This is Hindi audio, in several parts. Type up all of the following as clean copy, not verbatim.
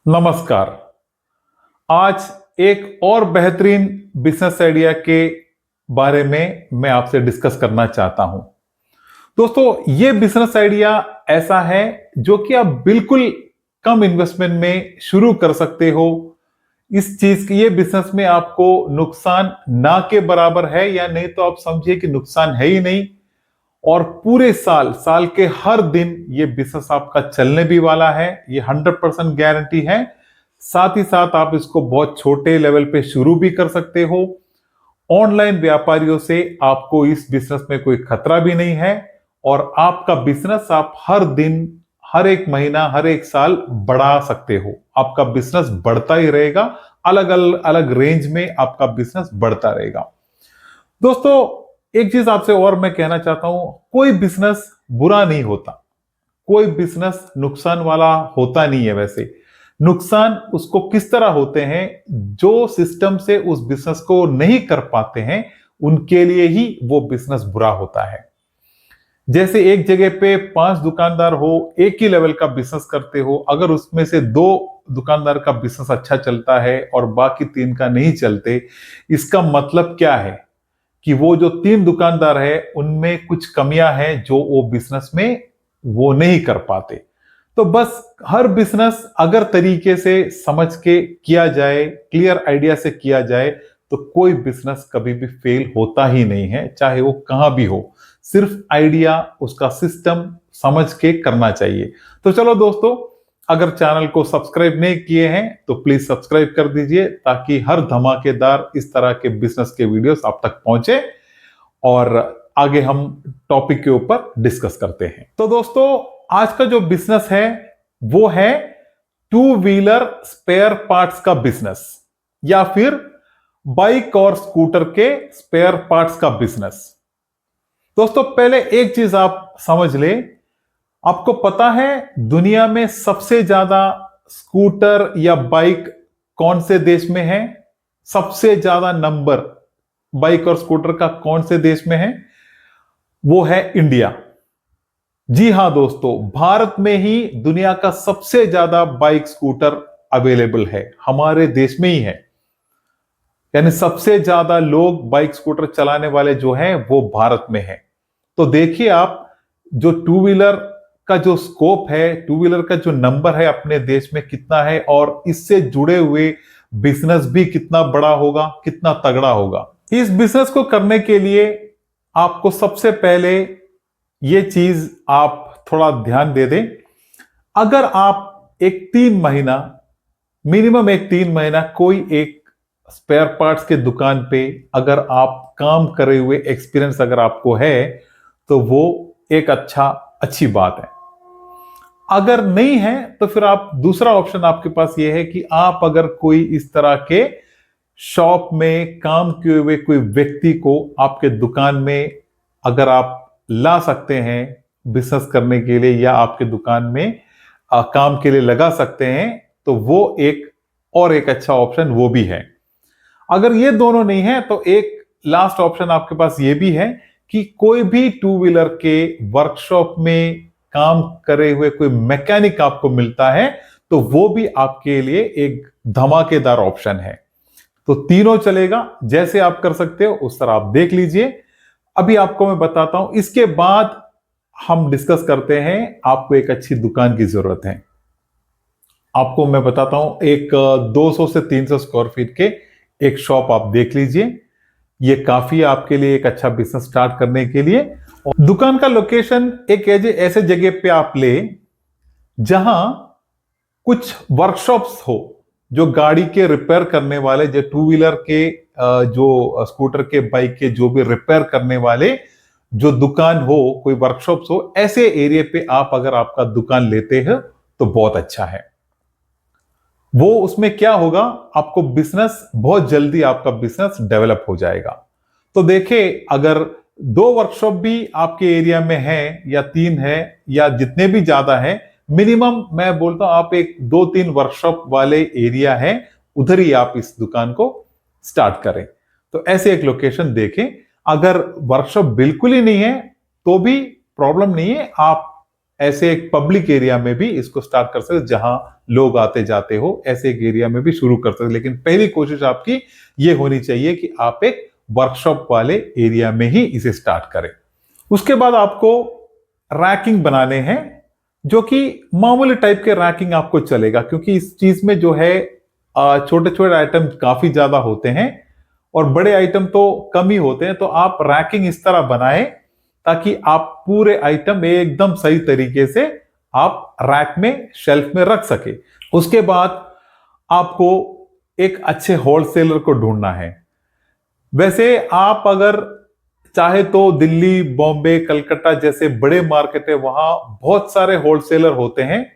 नमस्कार। आज एक और बेहतरीन बिजनेस आइडिया के बारे में मैं आपसे डिस्कस करना चाहता हूं। दोस्तों, ये बिजनेस आइडिया ऐसा है जो कि आप बिल्कुल कम इन्वेस्टमेंट में शुरू कर सकते हो। इस चीज की ये बिजनेस में आपको नुकसान ना के बराबर है, या नहीं तो आप समझिए कि नुकसान है ही नहीं। और पूरे साल साल के हर दिन ये बिजनेस आपका चलने भी वाला है, ये 100% गारंटी है। साथ ही साथ आप इसको बहुत छोटे लेवल पे शुरू भी कर सकते हो। ऑनलाइन व्यापारियों से आपको इस बिजनेस में कोई खतरा भी नहीं है, और आपका बिजनेस आप हर दिन, हर एक महीना, हर एक साल बढ़ा सकते हो। आपका बिजनेस बढ़ता ही रहेगा, अलग अलग अलग रेंज में आपका बिजनेस बढ़ता रहेगा। दोस्तों, एक चीज आपसे और मैं कहना चाहता हूं, कोई बिजनेस बुरा नहीं होता, कोई बिजनेस नुकसान वाला होता नहीं है। वैसे नुकसान उसको किस तरह होते हैं, जो सिस्टम से उस बिजनेस को नहीं कर पाते हैं, उनके लिए ही वो बिजनेस बुरा होता है। जैसे एक जगह पे 5 दुकानदार हो, एक ही लेवल का बिजनेस करते हो, अगर उसमें से 2 दुकानदार का बिजनेस अच्छा चलता है और बाकी 3 का नहीं चलते, इसका मतलब क्या है कि वो जो 3 दुकानदार है उनमें कुछ कमियां हैं जो वो बिजनेस में वो नहीं कर पाते। तो बस हर बिजनेस अगर तरीके से समझ के किया जाए, क्लियर आइडिया से किया जाए, तो कोई बिजनेस कभी भी फेल होता ही नहीं है, चाहे वो कहां भी हो। सिर्फ आइडिया, उसका सिस्टम समझ के करना चाहिए। तो चलो दोस्तों, अगर चैनल को सब्सक्राइब नहीं किए हैं तो प्लीज सब्सक्राइब कर दीजिए, ताकि हर धमाकेदार इस तरह के बिजनेस के वीडियोस आप तक पहुंचे और आगे हम टॉपिक के ऊपर डिस्कस करते हैं। तो दोस्तों, आज का जो बिजनेस है वो है 2 व्हीलर स्पेयर पार्ट्स का बिजनेस, या फिर बाइक और स्कूटर के स्पेयर पार्ट्स का बिजनेस। दोस्तों, पहले एक चीज आप समझ ले, आपको पता है दुनिया में सबसे ज्यादा स्कूटर या बाइक कौन से देश में है? सबसे ज्यादा नंबर बाइक और स्कूटर का कौन से देश में है? वो है इंडिया। जी हां दोस्तों, भारत में ही दुनिया का सबसे ज्यादा बाइक स्कूटर अवेलेबल है, हमारे देश में ही है। यानी सबसे ज्यादा लोग बाइक स्कूटर चलाने वाले जो हैं वो भारत में है। तो देखिए आप, जो 2 व्हीलर का जो स्कोप है, 2 व्हीलर का जो नंबर है अपने देश में कितना है, और इससे जुड़े हुए बिजनेस भी कितना बड़ा होगा, कितना तगड़ा होगा। इस बिजनेस को करने के लिए आपको सबसे पहले ये चीज आप थोड़ा ध्यान दे दें। अगर आप एक 3 महीना, मिनिमम एक 3 महीना कोई एक स्पेयर पार्ट्स के दुकान पे अगर आप काम करे हुए एक्सपीरियंस अगर आपको है, तो वो एक अच्छी बात है। अगर नहीं है तो फिर आप दूसरा ऑप्शन आपके पास ये है कि आप अगर कोई इस तरह के शॉप में काम किए हुए कोई व्यक्ति को आपके दुकान में अगर आप ला सकते हैं बिजनेस करने के लिए, या आपके दुकान में काम के लिए लगा सकते हैं, तो वो एक अच्छा ऑप्शन वो भी है। अगर ये दोनों नहीं है तो एक लास्ट ऑप्शन आपके पास ये भी है कि कोई भी 2 व्हीलर के वर्कशॉप में काम करे हुए कोई मैकेनिक आपको मिलता है, तो वो भी आपके लिए एक धमाकेदार ऑप्शन है। तो तीनों चलेगा, जैसे आप कर सकते हो उस तरह आप देख लीजिए। अभी आपको मैं बताता हूं, इसके बाद हम डिस्कस करते हैं। आपको एक अच्छी दुकान की जरूरत है। आपको मैं बताता हूं, एक 200 से 300 स्क्वायर फीट के एक शॉप आप देख लीजिए। ये काफी है आपके लिए एक अच्छा बिजनेस स्टार्ट करने के लिए। और दुकान का लोकेशन एक ऐसे जगह पे आप ले जहां कुछ वर्कशॉप्स हो, जो गाड़ी के रिपेयर करने वाले, जो 2 व्हीलर के, जो स्कूटर के, बाइक के जो भी रिपेयर करने वाले जो दुकान हो, कोई वर्कशॉप्स हो, ऐसे एरिया पे आप अगर आपका दुकान लेते हैं तो बहुत अच्छा है। वो उसमें क्या होगा, आपको बिजनेस बहुत जल्दी आपका बिजनेस डेवलप हो जाएगा। तो देखिए, अगर 2 वर्कशॉप भी आपके एरिया में है, या 3 है, या जितने भी ज्यादा है, मिनिमम मैं बोलता हूं आप एक 2-3 वर्कशॉप वाले एरिया है, उधर ही आप इस दुकान को स्टार्ट करें। तो ऐसे एक लोकेशन देखें। अगर वर्कशॉप बिल्कुल ही नहीं है तो भी प्रॉब्लम नहीं है, आप ऐसे एक पब्लिक एरिया में भी इसको स्टार्ट कर सकते, जहां लोग आते जाते हो, ऐसे एक एरिया में भी शुरू कर सकते। लेकिन पहली कोशिश आपकी ये होनी चाहिए कि आप एक वर्कशॉप वाले एरिया में ही इसे स्टार्ट करें। उसके बाद आपको रैकिंग बनाने हैं, जो कि मामूली टाइप के रैकिंग आपको चलेगा, क्योंकि इस चीज में जो है छोटे छोटे आइटम काफी ज्यादा होते हैं और बड़े आइटम तो कम ही होते हैं। तो आप रैकिंग इस तरह बनाएं ताकि आप पूरे आइटम एकदम सही तरीके से आप रैक में, शेल्फ में रख सके। उसके बाद आपको एक अच्छे होलसेलर को ढूंढना है। वैसे आप अगर चाहे तो दिल्ली, बॉम्बे, कलकत्ता जैसे बड़े मार्केट है, वहां बहुत सारे होलसेलर होते हैं।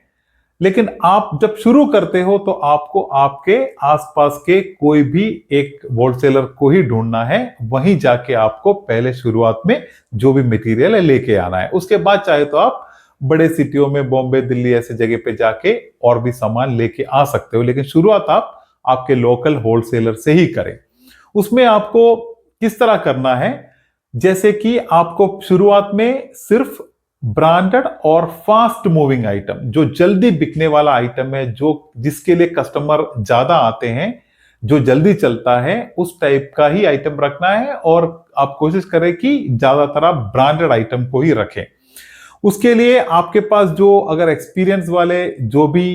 लेकिन आप जब शुरू करते हो तो आपको आपके आसपास के कोई भी एक होलसेलर को ही ढूंढना है। वहीं जाके आपको पहले शुरुआत में जो भी मटेरियल है लेके आना है। उसके बाद चाहे तो आप बड़े सिटियों में, बॉम्बे, दिल्ली ऐसे जगह पे जाके और भी सामान लेके आ सकते हो। लेकिन शुरुआत आप आपके लोकल होलसेलर से ही करें। उसमें आपको किस तरह करना है, जैसे कि आपको शुरुआत में सिर्फ ब्रांडेड और फास्ट मूविंग आइटम, जो जल्दी बिकने वाला आइटम है, जो जिसके लिए कस्टमर ज्यादा आते हैं, जो जल्दी चलता है, उस टाइप का ही आइटम रखना है। और आप कोशिश करें कि ज्यादातर आप ब्रांडेड आइटम को ही रखें। उसके लिए आपके पास जो अगर एक्सपीरियंस वाले जो भी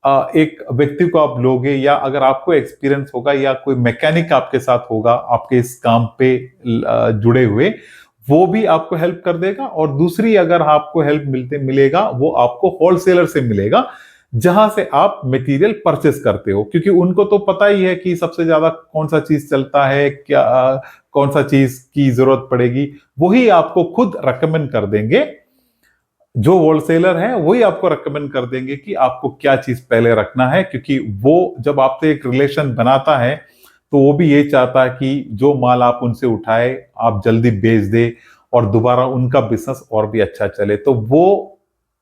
एक व्यक्ति को आप लोगे, या अगर आपको एक्सपीरियंस होगा या कोई मैकेनिक आपके साथ होगा आपके इस काम पे जुड़े हुए, वो भी आपको हेल्प कर देगा। और दूसरी अगर आपको हेल्प मिलेगा वो आपको होलसेलर से मिलेगा, जहां से आप मटेरियल परचेस करते हो, क्योंकि उनको तो पता ही है कि सबसे ज्यादा कौन सा चीज चलता है, क्या कौन सा चीज की जरूरत पड़ेगी, वही आपको खुद रेकमेंड कर देंगे। जो होलसेलर है वही आपको रेकमेंड कर देंगे कि आपको क्या चीज पहले रखना है, क्योंकि वो जब आपसे एक रिलेशन बनाता है तो वो भी ये चाहता है कि जो माल आप उनसे उठाए आप जल्दी बेच दे और दोबारा उनका बिजनेस और भी अच्छा चले। तो वो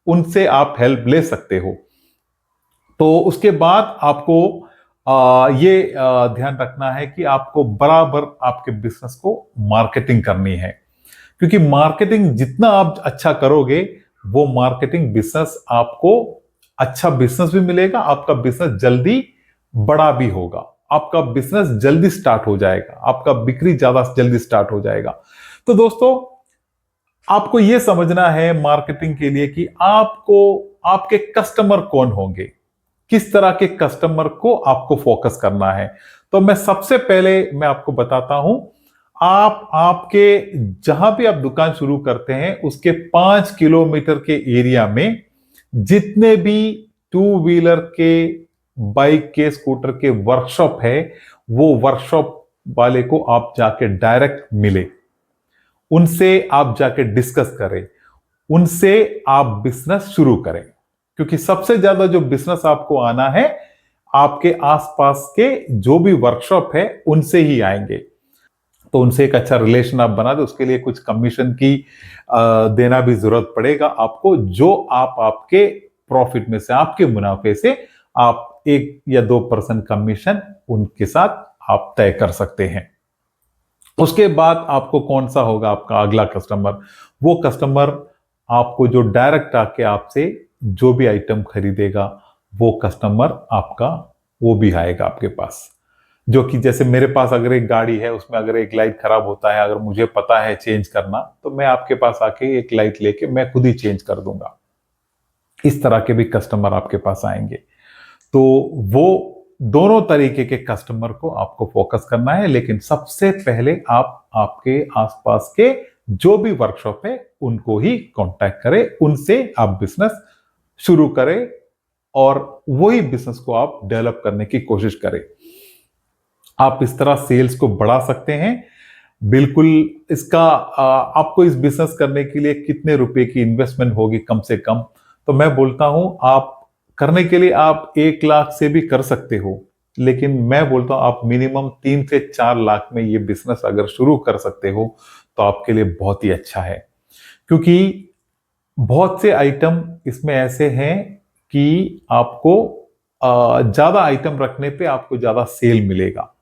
उनसे आप हेल्प ले सकते हो। तो उसके बाद आपको ये ध्यान रखना है कि आपको बराबर आपके बिजनेस को मार्केटिंग करनी है, क्योंकि मार्केटिंग जितना आप अच्छा करोगे, वो मार्केटिंग बिजनेस आपको अच्छा बिजनेस भी मिलेगा, आपका बिजनेस जल्दी बड़ा भी होगा, आपका बिजनेस जल्दी स्टार्ट हो जाएगा, आपका बिक्री ज्यादा जल्दी स्टार्ट हो जाएगा। तो दोस्तों, आपको यह समझना है मार्केटिंग के लिए कि आपको आपके कस्टमर कौन होंगे, किस तरह के कस्टमर को आपको फोकस करना है। तो मैं सबसे पहले मैं आपको बताता हूं, आप आपके जहां भी आप दुकान शुरू करते हैं उसके 5 किलोमीटर के एरिया में जितने भी टू व्हीलर के, बाइक के, स्कूटर के वर्कशॉप है, वो वर्कशॉप वाले को आप जाके डायरेक्ट मिले, उनसे आप जाके डिस्कस करें, उनसे आप बिजनेस शुरू करें। क्योंकि सबसे ज्यादा जो बिजनेस आपको आना है आपके आसपास के जो भी वर्कशॉप है उनसे ही आएंगे। तो उनसे एक अच्छा रिलेशन आप बना दो, उसके लिए कुछ कमीशन की देना भी जरूरत पड़ेगा आपको, जो आप आपके प्रॉफिट में से, आपके मुनाफे से आप 1 या 2% कमीशन उनके साथ आप तय कर सकते हैं। उसके बाद आपको कौन सा होगा आपका अगला कस्टमर, वो कस्टमर आपको जो डायरेक्ट आके आपसे जो भी आइटम खरीदेगा, वो कस्टमर आपका वो भी आएगा आपके पास। जो कि जैसे मेरे पास अगर एक गाड़ी है, उसमें अगर एक लाइट खराब होता है, अगर मुझे पता है चेंज करना, तो मैं आपके पास आके एक लाइट लेके मैं खुद ही चेंज कर दूंगा। इस तरह के भी कस्टमर आपके पास आएंगे। तो वो दोनों तरीके के कस्टमर को आपको फोकस करना है। लेकिन सबसे पहले आप आपके आसपास के जो भी वर्कशॉप है उनको ही कांटेक्ट करें, उनसे आप बिजनेस शुरू करें और वही बिजनेस को आप डेवलप करने की कोशिश करें। आप इस तरह सेल्स को बढ़ा सकते हैं। बिल्कुल, इसका आपको इस बिजनेस करने के लिए कितने रुपए की इन्वेस्टमेंट होगी कम से कम, तो मैं बोलता हूं आप करने के लिए आप 1 लाख से भी कर सकते हो। लेकिन मैं बोलता हूं आप मिनिमम 3 से 4 लाख में ये बिजनेस अगर शुरू कर सकते हो तो आपके लिए बहुत ही अच्छा है। क्योंकि बहुत से आइटम इसमें ऐसे हैं कि आपको ज्यादा आइटम रखने पे आपको ज्यादा सेल मिलेगा।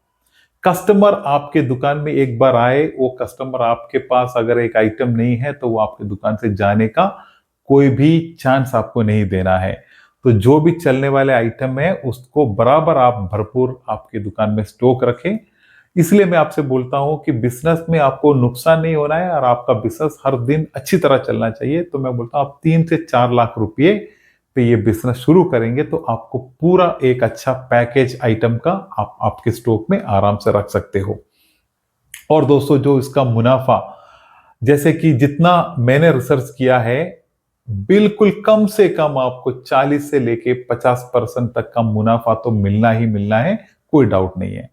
कस्टमर आपके दुकान में एक बार आए, वो कस्टमर आपके पास अगर एक आइटम नहीं है तो वो आपके दुकान से जाने का कोई भी चांस आपको नहीं देना है। तो जो भी चलने वाले आइटम है उसको बराबर आप भरपूर आपकी दुकान में स्टॉक रखें। इसलिए मैं आपसे बोलता हूं कि बिजनेस में आपको नुकसान नहीं होना है और आपका बिजनेस हर दिन अच्छी तरह चलना चाहिए। तो मैं बोलता हूं आप 3 से 4 लाख रुपए पे ये बिजनेस शुरू करेंगे तो आपको पूरा एक अच्छा पैकेज आइटम का आप आपके स्टॉक में आराम से रख सकते हो। और दोस्तों जो इसका मुनाफा, जैसे कि जितना मैंने रिसर्च किया है, बिल्कुल कम से कम आपको 40 से लेके 50% तक का मुनाफा तो मिलना ही मिलना है, कोई डाउट नहीं है।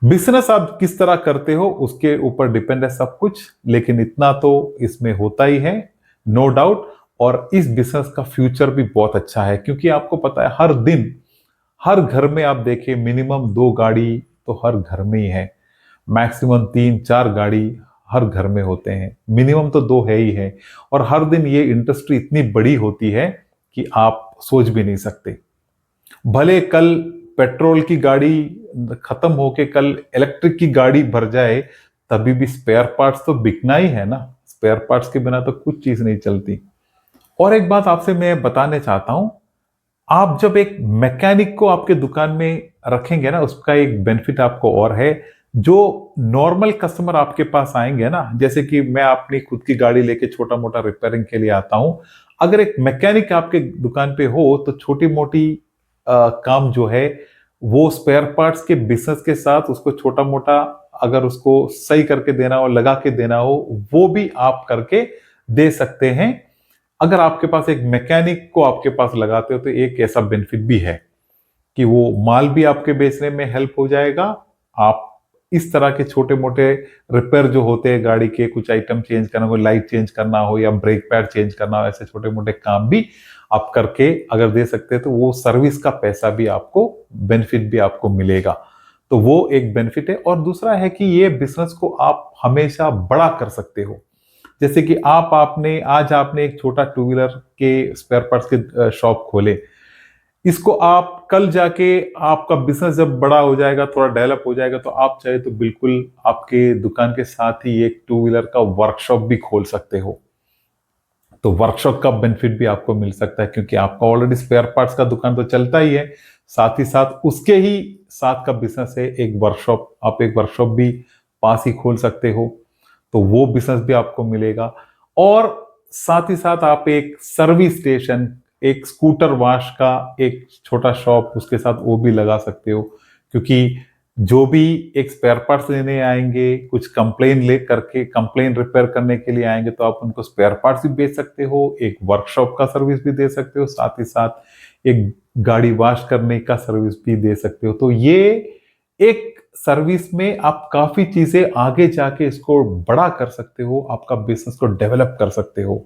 बिजनेस आप किस तरह करते हो उसके ऊपर डिपेंड है सब कुछ, लेकिन इतना तो इसमें होता ही है, नो डाउट। और इस बिजनेस का फ्यूचर भी बहुत अच्छा है, क्योंकि आपको पता है हर दिन हर घर में आप देखिए मिनिमम 2 गाड़ी तो हर घर में ही है, मैक्सिमम 3-4 गाड़ी हर घर में होते हैं, मिनिमम तो 2 है ही है। और हर दिन ये इंडस्ट्री इतनी बड़ी होती है कि आप सोच भी नहीं सकते। भले कल पेट्रोल की गाड़ी खत्म होके कल इलेक्ट्रिक की गाड़ी भर जाए, तभी भी स्पेयर पार्ट्स तो बिकना ही है ना। स्पेयर पार्ट्स के बिना तो कुछ चीज नहीं चलती। और एक बात आपसे मैं बताने चाहता हूं, आप जब एक मैकेनिक को आपके दुकान में रखेंगे ना, उसका एक बेनिफिट आपको और है। जो नॉर्मल कस्टमर आपके पास आएंगे ना, जैसे कि मैं अपनी खुद की गाड़ी लेके छोटा मोटा रिपेयरिंग के लिए आता हूं, अगर एक मैकेनिक आपके दुकान पे हो तो छोटी मोटी काम जो है वो स्पेयर पार्ट्स के बिजनेस के साथ उसको छोटा मोटा अगर उसको सही करके देना हो, लगा के देना हो, वो भी आप करके दे सकते हैं। अगर आपके पास एक मैकेनिक को आपके पास लगाते हो तो एक ऐसा बेनिफिट भी है कि वो माल भी आपके बेचने में हेल्प हो जाएगा। आप इस तरह के छोटे मोटे रिपेयर जो होते हैं गाड़ी के, कुछ आइटम चेंज करना हो, लाइट चेंज करना हो या ब्रेक पैड चेंज करना हो, ऐसे छोटे मोटे काम भी आप करके अगर दे सकते हैं तो वो सर्विस का पैसा भी आपको, बेनिफिट भी आपको मिलेगा। तो वो एक बेनिफिट है। और दूसरा है कि ये बिजनेस को आप हमेशा बड़ा कर सकते हो। जैसे कि आपने आज आपने एक छोटा 2 व्हीलर के स्पेयर पार्ट्स के शॉप खोले, इसको आप कल जाके आपका बिजनेस जब बड़ा हो जाएगा, थोड़ा डेवलप हो जाएगा, तो आप चाहे तो बिल्कुल आपके दुकान के साथ ही एक 2 व्हीलर का वर्कशॉप भी खोल सकते हो। तो वर्कशॉप का बेनिफिट भी आपको मिल सकता है, क्योंकि आपका ऑलरेडी स्पेयर पार्ट्स का दुकान तो चलता ही है, साथ ही साथ उसके ही साथ का बिजनेस है एक वर्कशॉप, आप एक वर्कशॉप भी पास ही खोल सकते हो, तो वो बिजनेस भी आपको मिलेगा। और साथ ही साथ आप एक सर्विस स्टेशन, एक स्कूटर वॉश का एक छोटा शॉप उसके साथ वो भी लगा सकते हो, क्योंकि जो भी एक स्पेयर पार्ट्स लेने आएंगे, कुछ कंप्लेन ले करके कंप्लेन रिपेयर करने के लिए आएंगे, तो आप उनको स्पेयर पार्ट्स भी बेच सकते हो, एक वर्कशॉप का सर्विस भी दे सकते हो, साथ ही साथ एक गाड़ी वॉश करने का सर्विस भी दे सकते हो। तो ये एक सर्विस में आप काफी चीजें आगे जाके इसको बड़ा कर सकते हो, आपका बिजनेस को डेवलप कर सकते हो।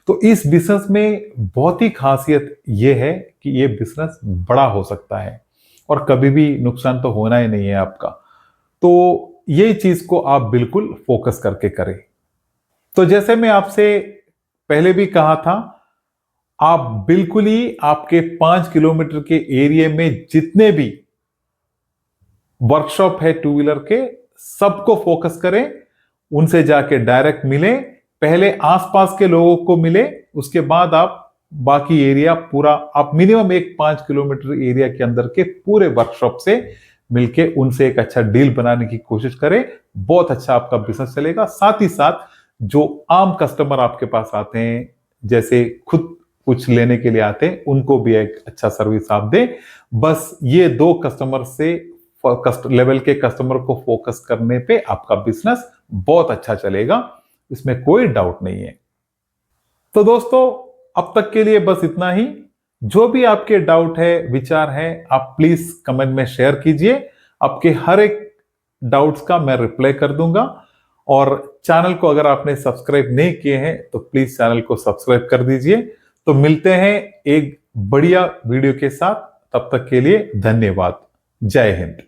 तो इस बिजनेस में बहुत ही खासियत ये है कि ये बिजनेस बड़ा हो सकता है और कभी भी नुकसान तो होना ही नहीं है आपका। तो ये चीज को आप बिल्कुल फोकस करके करें। तो जैसे मैं आपसे पहले भी कहा था, आप बिल्कुल ही आपके 5 किलोमीटर के एरिया में जितने भी वर्कशॉप है 2 व्हीलर के, सबको फोकस करें, उनसे जाके डायरेक्ट मिले, पहले आसपास के लोगों को मिले, उसके बाद आप बाकी एरिया पूरा आप मिनिमम एक 5 किलोमीटर एरिया के अंदर के पूरे वर्कशॉप से मिलके उनसे एक अच्छा डील बनाने की कोशिश करें। बहुत अच्छा आपका बिजनेस चलेगा। साथ ही साथ जो आम कस्टमर आपके पास आते हैं, जैसे खुद कुछ लेने के लिए आते हैं, उनको भी एक अच्छा सर्विस आप दें। बस ये 2 कस्टमर से लेवल के कस्टमर को फोकस करने पे आपका बिजनेस बहुत अच्छा चलेगा, इसमें कोई डाउट नहीं है। तो दोस्तों अब तक के लिए बस इतना ही। जो भी आपके डाउट है, विचार है, आप प्लीज कमेंट में शेयर कीजिए। आपके हर एक डाउट्स का मैं रिप्लाई कर दूंगा। और चैनल को अगर आपने सब्सक्राइब नहीं किए हैं तो प्लीज चैनल को सब्सक्राइब कर दीजिए। तो मिलते हैं एक बढ़िया वीडियो के साथ, तब तक के लिए धन्यवाद। जय हिंद।